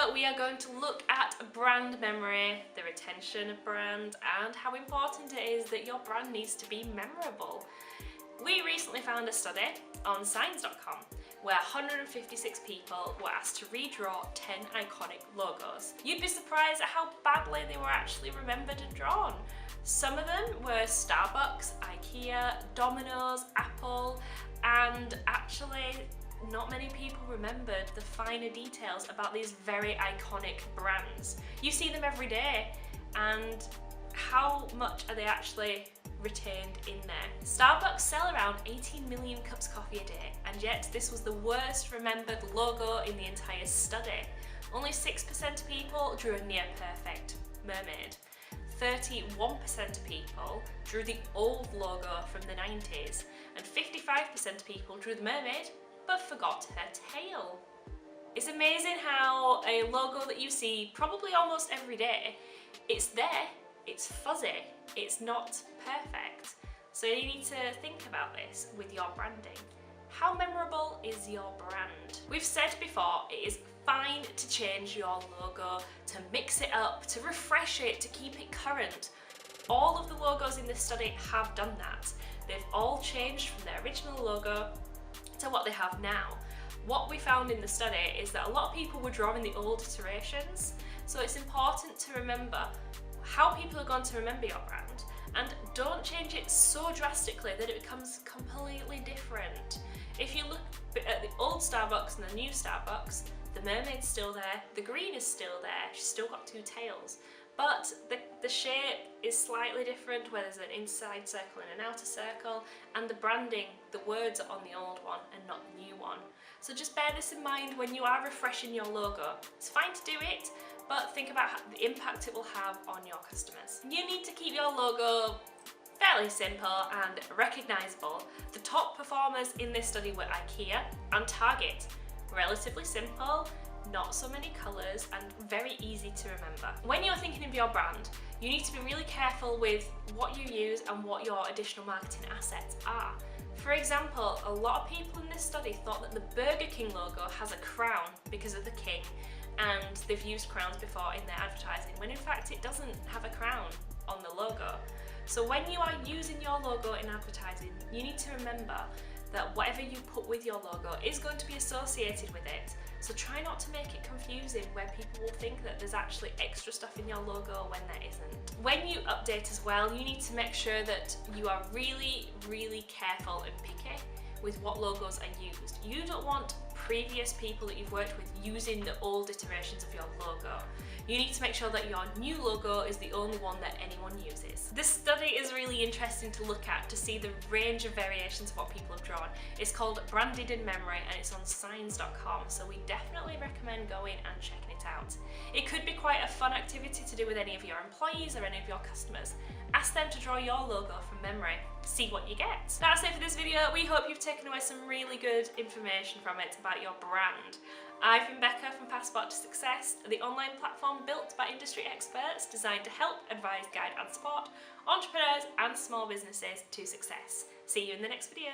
video we are going to look at brand memory, the retention of brand, and how important it is that your brand needs to be memorable. We recently found a study on signs.com where 156 people were asked to redraw 10 iconic logos. You'd be surprised at how badly they were actually remembered and drawn. Some of them were Starbucks, IKEA, Domino's, Apple, and actually not many people remembered the finer details about these very iconic brands. You see them every day, and how much are they actually retained in there? Starbucks sell around 18 million cups of coffee a day, and yet this was the worst remembered logo in the entire study. Only 6% of people drew a near perfect mermaid. 31% of people drew the old logo from the 90s, and 55% of people drew the mermaid but forgot her tail. It's amazing how a logo that you see probably almost every day, it's there, it's fuzzy, it's not perfect. So you need to think about this with your branding. How memorable is your brand? We've said before, it is fine to change your logo, to mix it up, to refresh it, to keep it current. All of the logos in this study have done that. They've all changed from their original logo to what they have now. What we found in the study is that a lot of people were drawing the old iterations, so it's important to remember how people are going to remember your brand, and don't change it so drastically that it becomes completely different. If you look at the old Starbucks and the new Starbucks, the mermaid's still there, the green is still there, she's still got two tails, but the shape is slightly different, where there's an inside circle and an outer circle, and the branding, the words are on the old one and not the new one. So just bear this in mind when you are refreshing your logo. It's fine to do it, but think about the impact it will have on your customers. You need to keep your logo fairly simple and recognisable. The top performers in this study were IKEA and Target. Relatively simple, not so many colours, and very easy to remember. When you're thinking of your brand, you need to be really careful with what you use and what your additional marketing assets are. For example, a lot of people in this study thought that the Burger King logo has a crown because of the king, and they've used crowns before in their advertising, when in fact it doesn't have a crown on the logo. So when you are using your logo in advertising, you need to remember that whatever you put with your logo is going to be associated with it. So try not to make it confusing where people will think that there's actually extra stuff in your logo when there isn't. When you update as well, you need to make sure that you are really, really careful and picky with what logos are used. You don't want previous people that you've worked with using the old iterations of your logo. You need to make sure that your new logo is the only one that anyone uses. This study is really interesting to look at to see the range of variations of what people have drawn. It's called Branded in Memory and it's on signs.com, so we definitely recommend going and checking it out. It could be quite a fun activity to do with any of your employees or any of your customers. Ask them to draw your logo from memory. See what you get. That's it for this video. We hope you've taken away some really good information from it about your brand. I've been Becca from Passport to Success, the online platform built by industry experts designed to help, advise, guide and support entrepreneurs and small businesses to success. See you in the next video.